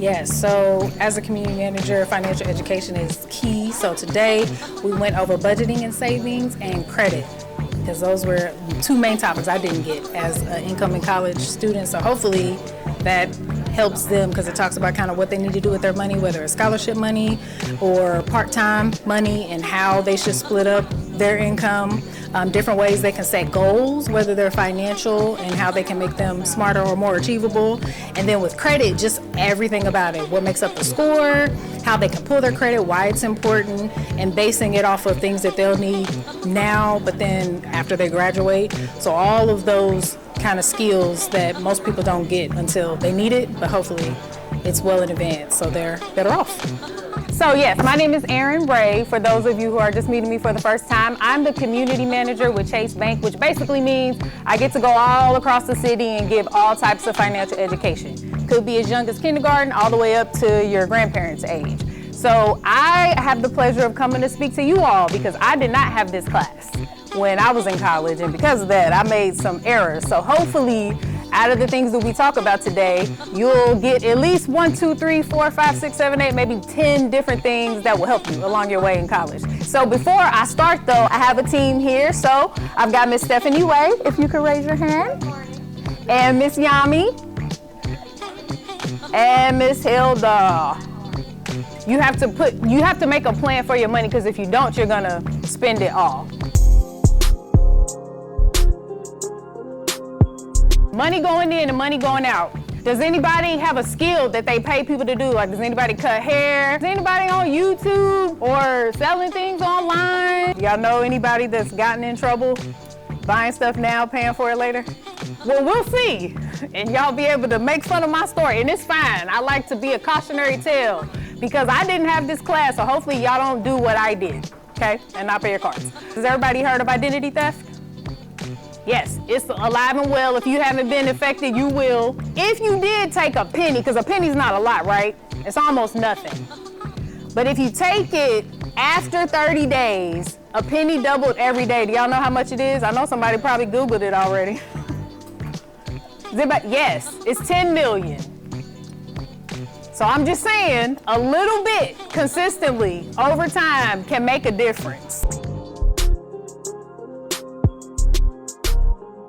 Yes, so as a community manager, financial education is key. So today we went over budgeting and savings and credit, because those were two main topics I didn't get as an incoming college student. So hopefully that helps them, because it talks about kind of what they need to do with their money, whether it's scholarship money or part-time money, and how they should split up their income, different ways they can set goals, whether they're financial, and how they can make them smarter or more achievable. And then with credit, just everything about it, what makes up the score, how they can pull their credit, why it's important, and basing it off of things that they'll need now, but then after they graduate. So all of those kind of skills that most people don't get until they need it, but hopefully it's well in advance, so they're better off. So yes, my name is Erin Ray. For those of you who are just meeting me for the first time, I'm the community manager with Chase Bank, which basically means I get to go all across the city and give all types of financial education. Could be as young as kindergarten all the way up to your grandparents' age. So I have the pleasure of coming to speak to you all because I did not have this class when I was in college, and because of that, I made some errors. So hopefully, out of the things that we talk about today, you'll get at least 1, 2, 3, 4, 5, 6, 7, 8, maybe 10 different things that will help you along your way in college. So before I start though, I have a team here. So I've got Miss Stephanie Way, if you could raise your hand. And Miss Yami. And Miss Hilda. You have to make a plan for your money, because if you don't, you're gonna spend it all. Money going in and money going out. Does anybody have a skill that they pay people to do? Like, does anybody cut hair? Is anybody on YouTube or selling things online? Y'all know anybody that's gotten in trouble buying stuff now, paying for it later? Well, we'll see. And y'all be able to make fun of my story, and it's fine. I like to be a cautionary tale because I didn't have this class, so hopefully y'all don't do what I did, okay? And not pay your cards. Has everybody heard of identity theft? Yes, it's alive and well. If you haven't been affected, you will. If you did take a penny, because a penny's not a lot, right? It's almost nothing. But if you take it after 30 days, a penny doubled every day. Do y'all know how much it is? I know somebody probably Googled it already. Yes, it's 10 million. So I'm just saying, a little bit consistently over time can make a difference.